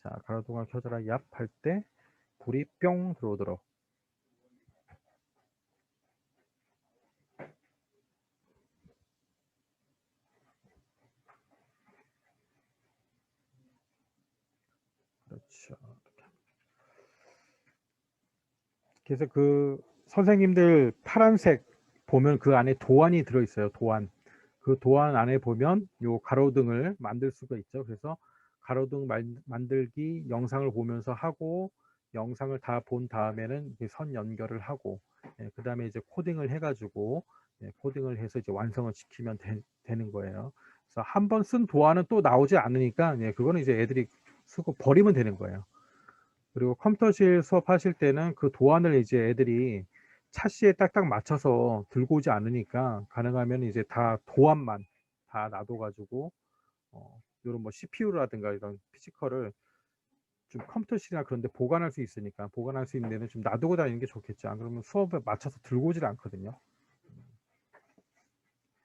자, 가로등아 켜져라 얍 할 때 불이 뿅 들어오도록. 그렇죠. 그래서 그 선생님들 파란색 보면 그 안에 도안이 들어있어요. 도안. 그 도안 안에 보면 요 가로등을 만들 수가 있죠. 그래서 가로등 만들기 영상을 보면서 하고, 영상을 다 본 다음에는 선 연결을 하고, 그 다음에 이제 코딩을 해가지고 코딩을 해서 이제 완성을 시키면 되는 거예요. 그래서 한 번 쓴 도안은 또 나오지 않으니까 그거는 이제 애들이 쓰고 버리면 되는 거예요. 그리고 컴퓨터실 수업하실 때는 그 도안을 이제 애들이 차시에 딱딱 맞춰서 들고 오지 않으니까 가능하면 이제 다 도안만 다 놔둬가지고 이런 뭐 CPU라든가 이런 피지컬을 좀 컴퓨터실이나 그런 데 보관할 수 있으니까 보관할 수 있는 데는 좀 놔두고 다니는 게 좋겠죠. 안 그러면 수업에 맞춰서 들고 오질 않거든요.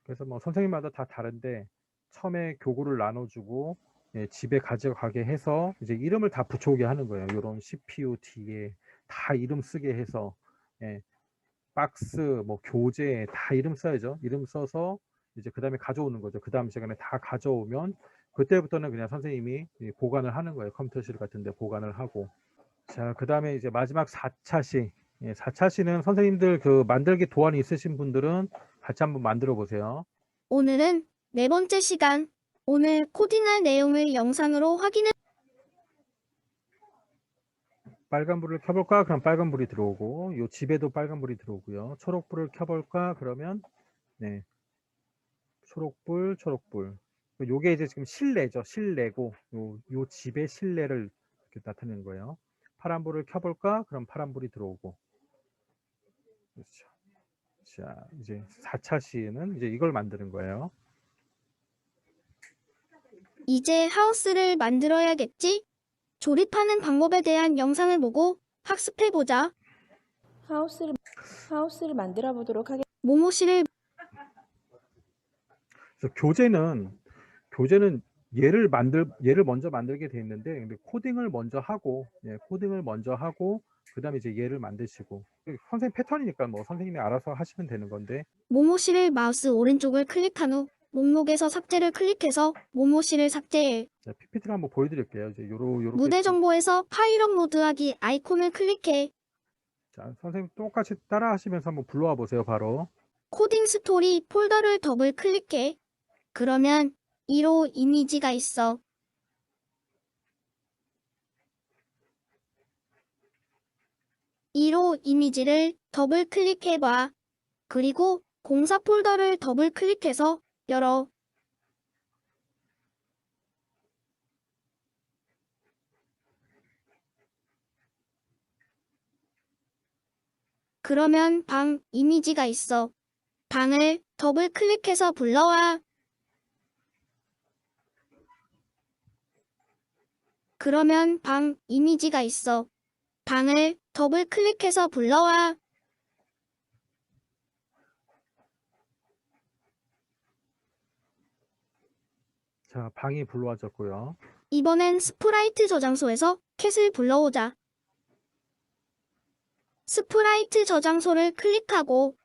그래서 뭐 선생님마다 다 다른데 처음에 교구를 나눠주고 예, 집에 가져가게 해서 이제 이름을 다 붙여오게 하는 거예요. 이런 CPU 뒤에 다 이름 쓰게 해서 예, 박스, 뭐 교재 다 이름 써야죠. 이름 써서 이제 그 다음에 가져오는 거죠. 그 다음 시간에 다 가져오면 그때부터는 그냥 선생님이 보관을 하는 거예요. 컴퓨터실 같은 데 보관을 하고. 자, 그 다음에 이제 마지막 4차 시. 예, 4차 시는 선생님들 그 만들기 도안이 있으신 분들은 같이 한번 만들어 보세요. 오늘은 네 번째 시간. 오늘 코딩할 내용을 영상으로 확인해. 빨간불을 켜볼까? 그럼 빨간불이 들어오고, 요 집에도 빨간불이 들어오고요. 초록불을 켜볼까? 그러면, 네. 초록불, 초록불. 요게 이제 지금 실내죠. 실내고, 요 집의 실내를 이렇게 나타내는 거예요. 파란불을 켜볼까? 그럼 파란불이 들어오고. 그렇죠. 자, 이제 4차 시에는 이제 이걸 만드는 거예요. 이제 하우스를 만들어야겠지? 조립하는 방법에 대한 영상을 보고 학습해보자. 하우스를 만들어 보도록 하겠습니다. 모모실을 그래서 교재는 얘를 먼저 만들게 돼 있는데, 근데 코딩을 먼저 하고, 예, 코딩을 먼저 하고, 그 다음에 이제 얘를 만드시고. 선생님 패턴이니까 뭐 선생님이 알아서 하시면 되는 건데, 모모실을 마우스 오른쪽을 클릭한 후 목록에서 삭제를 클릭해서 모모실을 삭제해. PPT를 한번 보여드릴게요. 이제 요렇게. 무대 정보에서 파일 업로드하기 아이콘을 클릭해. 자, 선생님 똑같이 따라 하시면서 한번 불러와 보세요, 바로. 코딩 스토리 폴더를 더블 클릭해. 그러면 1호 이미지가 있어. (1호) 이미지를 더블 클릭해봐. 그리고 공사 폴더를 더블 클릭해서 열어. 그러면 방 이미지가 있어. 방을 더블 클릭해서 불러와. 그러면 방 이미지가 있어. 방을 더블 클릭해서 불러와. 자, 방이 불러와졌고요. 이번엔 스프라이트 저장소에서 캣을 불러오자. 스프라이트 저장소를 클릭하고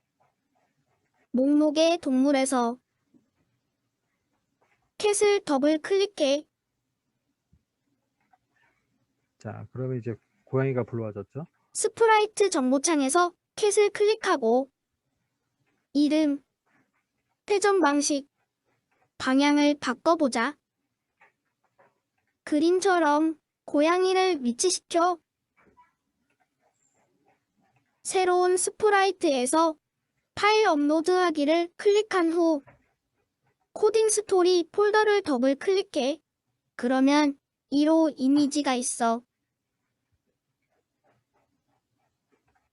목록의 동물에서 캣을 더블 클릭해. 자, 그러면 이제 고양이가 불러와졌죠. 스프라이트 정보창에서 캣을 클릭하고 이름, 회전 방식, 방향을 바꿔보자. 그림처럼 고양이를 위치시켜. 새로운 스프라이트에서 파일 업로드하기를 클릭한 후 코딩 스토리 폴더를 더블 클릭해. 그러면 1호 이미지가 있어.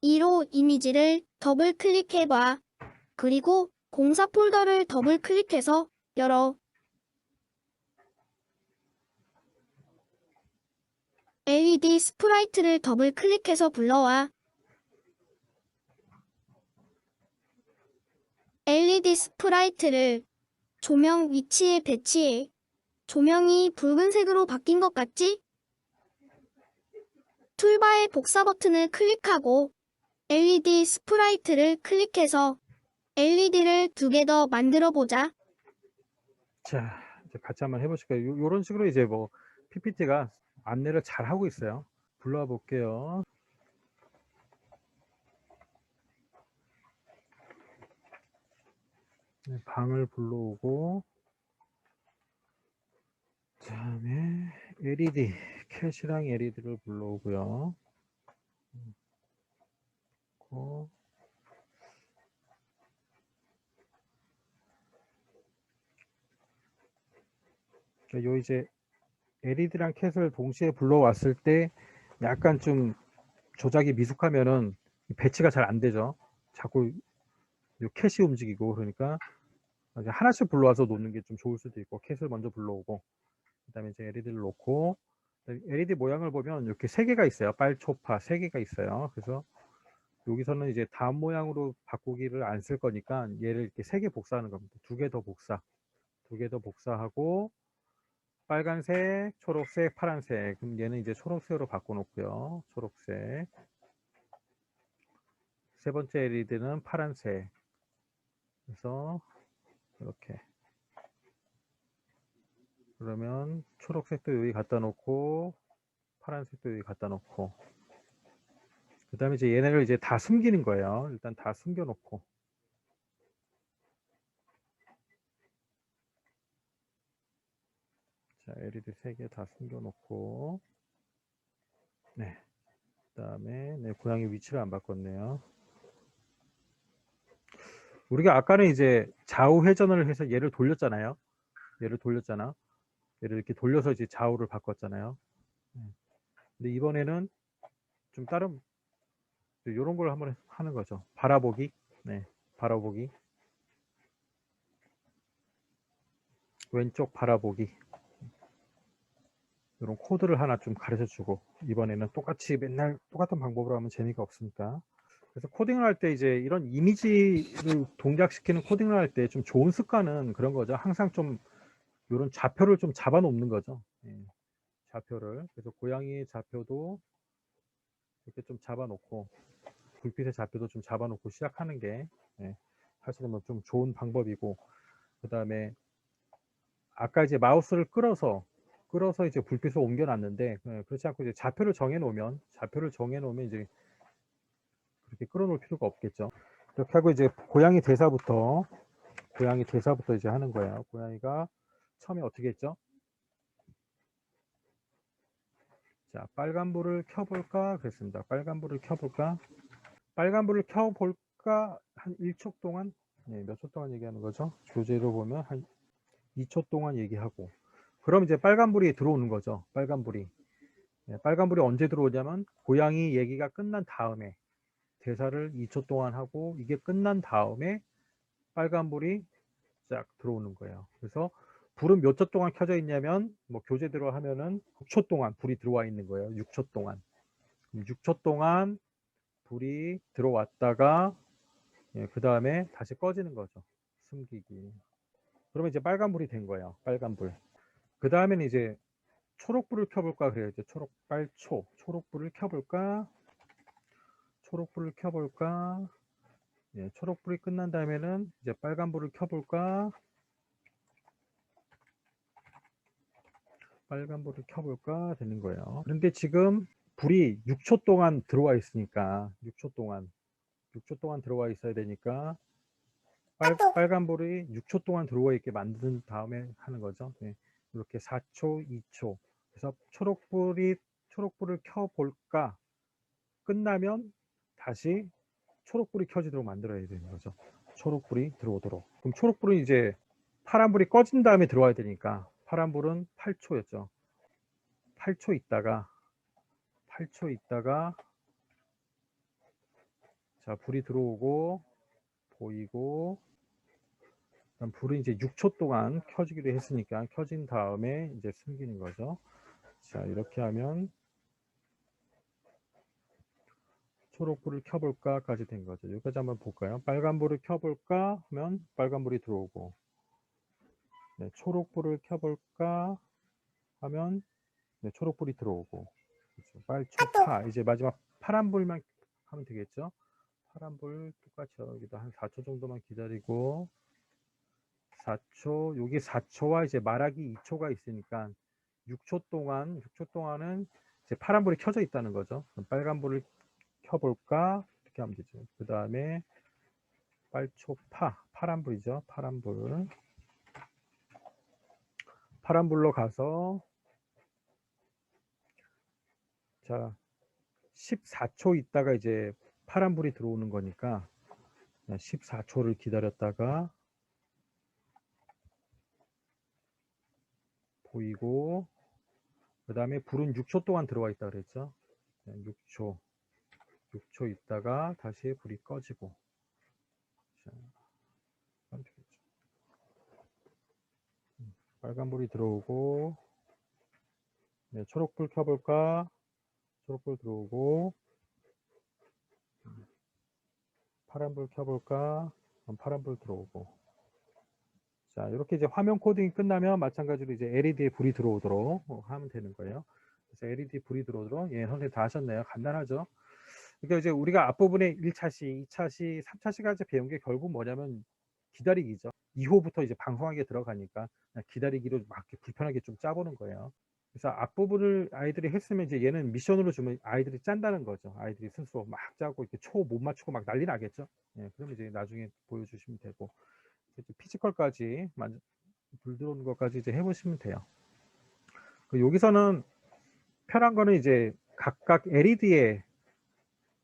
1호 이미지를 더블 클릭해봐. 그리고 공사 폴더를 더블 클릭해서 열어. LED 스프라이트를 더블 클릭해서 불러와. LED 스프라이트를 조명 위치에 배치해. 조명이 붉은색으로 바뀐 것 같지? 툴바의 복사 버튼을 클릭하고 LED 스프라이트를 클릭해서 LED를 2개 더 만들어 보자. 자, 이제 같이 한번 해보실까요? 요런 식으로 이제 뭐 PPT가 안내를 잘 하고 있어요. 불러와 볼게요. 네, 방을 불러오고, 그다음에 LED, 캣이랑 LED를 불러오고요. 요 이제 LED랑 캣을 동시에 불러왔을 때 약간 좀 조작이 미숙하면은 배치가 잘 안 되죠. 자꾸 요 캣이 움직이고, 그러니까 이제 하나씩 불러와서 놓는 게 좀 좋을 수도 있고, 캣을 먼저 불러오고, 그다음에 이제 LED를 놓고 LED 모양을 보면 이렇게 세 개가 있어요. 빨초파 세 개가 있어요. 그래서 여기서는 이제 다음 모양으로 바꾸기를 안 쓸 거니까 얘를 이렇게 세 개 복사하는 겁니다. 두 개 더 복사, 두 개 더 복사하고 빨간색, 초록색, 파란색. 그럼 얘는 이제 초록색으로 바꿔놓고요. 초록색. 세 번째 LED는 파란색. 그래서 이렇게. 그러면 초록색도 여기 갖다 놓고 파란색도 여기 갖다 놓고 그 다음에 이제 얘네를 이제 다 숨기는 거예요. 일단 다 숨겨 놓고 자 LED 3개 다 숨겨 놓고 네. 그 다음에 네, 고양이 위치를 안 바꿨네요. 우리가 아까는 이제 좌우 회전을 해서 얘를 돌렸잖아요. 얘를 돌렸잖아. 얘를 이렇게 돌려서 이제 좌우를 바꿨잖아요. 근데 이번에는 좀 다른 이런 걸 한번 하는 거죠. 바라보기. 네, 바라보기. 왼쪽 바라보기. 이런 코드를 하나 좀 가르쳐 주고 이번에는 똑같이 맨날 똑같은 방법으로 하면 재미가 없으니까 그래서 코딩을 할 때 이제 이런 이미지를 동작시키는 코딩을 할 때 좀 좋은 습관은 그런 거죠. 항상 좀 이런 좌표를 좀 잡아 놓는 거죠. 예, 좌표를. 그래서 고양이의 좌표도 이렇게 좀 잡아 놓고 불빛의 좌표도 좀 잡아 놓고 시작하는 게 예, 사실은 뭐 좀 좋은 방법이고 그 다음에 아까 이제 마우스를 끌어서 이제 불빛을 옮겨 놨는데 그렇지 않고 이제 좌표를 정해 놓으면 이제 그렇게 끌어 놓을 필요가 없겠죠. 이렇게 하고 이제 고양이 대사부터 이제 하는 거예요. 고양이가 처음에 어떻게 했죠? 자, 빨간불을 켜볼까 그랬습니다. 빨간불을 켜볼까 한 1초 동안 네, 몇 초 동안 얘기하는 거죠? 교재로 보면 한 2초 동안 얘기하고 그럼 이제 빨간불이 들어오는 거죠. 빨간불이 네, 빨간불이 언제 들어오냐면 고양이 얘기가 끝난 다음에 대사를 2초 동안 하고 이게 끝난 다음에 빨간불이 쫙 들어오는 거예요. 그래서 불은 몇 초 동안 켜져 있냐면 뭐 교재대로 하면은 6초 동안 불이 들어와 있는 거예요. 6초 동안. 6초 동안 불이 들어왔다가 예, 그 다음에 다시 꺼지는 거죠. 숨기기. 그러면 이제 빨간불이 된 거예요. 빨간불. 그 다음에는 이제 초록불을 켜볼까 그래요. 이제 초록불을 켜볼까? 초록불을 켜볼까? 예, 초록불이 끝난 다음에는 이제 빨간불을 켜볼까? 빨간불을 켜볼까? 되는 거예요. 그런데 지금 불이 6초 동안 들어와 있으니까 6초 동안 들어와 있어야 되니까 빨간불이 6초 동안 들어와 있게 만든 다음에 하는 거죠. 네. 이렇게 4초, 2초. 그래서 초록불을 켜볼까? 끝나면 다시 초록불이 켜지도록 만들어야 되는 거죠. 초록불이 들어오도록. 그럼 초록불은 이제 파란불이 꺼진 다음에 들어와야 되니까 파란불은 8초였죠. 8초 있다가 자 불이 들어오고 보이고 그럼 불은 이제 6초 동안 켜지기로 했으니까 켜진 다음에 이제 숨기는 거죠. 자 이렇게 하면 초록불을 켜볼까까지 된 거죠. 여기까지 한번 볼까요? 빨간불을 켜볼까 하면 빨간불이 들어오고 네, 초록불을 켜볼까 하면 네, 초록불이 들어오고 그렇죠. 빨초파 이제 마지막 파란불만 하면 되겠죠. 파란불 똑같이 여기도 한 4초 정도만 기다리고 4초 여기 4초와 이제 말하기 2초가 있으니까 6초 동안은 이제 파란불이 켜져 있다는 거죠. 그럼 빨간불을 켜볼까 이렇게 하면 되죠. 그 다음에 파란불이죠. 파란불로 가서 자 14초 있다가 이제 파란불이 들어오는 거니까 14초를 기다렸다가 보이고 그 다음에 불은 6초 동안 들어와 있다 그랬죠. 6초 있다가 다시 불이 꺼지고 자, 빨간불이 들어오고 네, 초록불 켜볼까? 초록불 들어오고, 파란불 켜볼까? 파란불 들어오고. 자, 이렇게 이제 화면 코딩이 끝나면 마찬가지로 이제 LED에 불이 들어오도록 하면 되는 거예요. 그래서 LED 불이 들어오도록, 예, 선생님 다 하셨네요. 간단하죠? 그러니까 이제 우리가 앞부분에 1차시, 2차시, 3차시까지 배운 게 결국 뭐냐면 기다리기죠. 2호부터 이제 방송하게 들어가니까 그냥 기다리기로 막 이렇게 불편하게 좀 짜보는 거예요. 그래서 앞부분을 아이들이 했으면 이제 얘는 미션으로 주면 아이들이 짠다는 거죠. 아이들이 스스로 막 짜고 이렇게 초 못 맞추고 막 난리 나겠죠. 예, 그러면 이제 나중에 보여주시면 되고 이제 피지컬까지 불 들어오는 것까지 이제 해보시면 돼요. 여기서는 편한 거는 이제 각각 LED에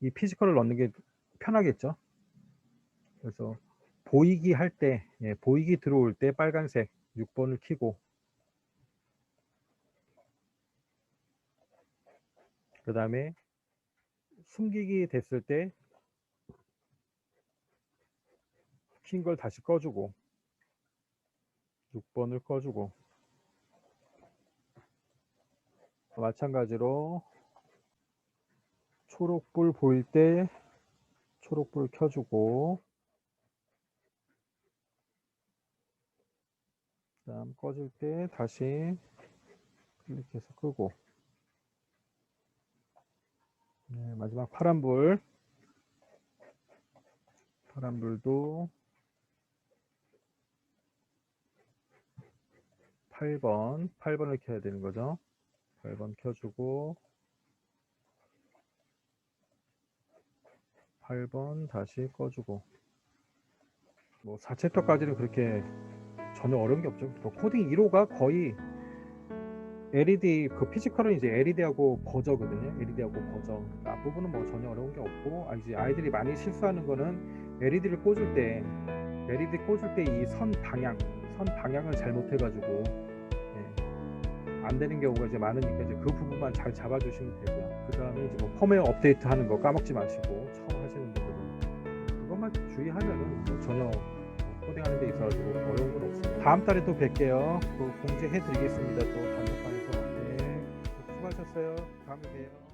이 피지컬을 넣는 게 편하겠죠. 그래서 보이기 할 때, 예, 보이기 들어올 때 빨간색 6번을 켜고, 그 다음에 숨기기 됐을 때 킨 걸 다시 꺼주고, 6번을 꺼주고, 마찬가지로 초록불 보일 때 초록불 켜주고, 그 다음 꺼질 때 다시 클릭해서 끄고, 네, 마지막 파란불도 8번을 켜야 되는 거죠. 8번 켜주고 8번 다시 꺼주고, 뭐 4챕터까지는 그렇게 전혀 어려운 게 없죠. 또 코딩 1호가 거의 LED 그 피지컬은 이제 LED하고 버저거든요. LED하고 버저. 그러니까 앞부분은 뭐 전혀 어려운 게 없고, 이제 아이들이 많이 실수하는 거는 LED 꽂을 때 이 선 방향을 잘못해가지고, 예, 안 되는 경우가 이제 많으니까 이제 그 부분만 잘 잡아주시면 되고요. 그 다음에 이제 뭐 펌웨어 업데이트 하는 거 까먹지 마시고, 처음 하시는 분들은 그것만 주의하면은 뭐 전혀 코딩하는 데 있어서 어려운 건 없습니다. 다음 달에 또 뵐게요. 또 공지해 드리겠습니다. 또 단톡방에서. 네, 수고하셨어요. 다음에 봬요.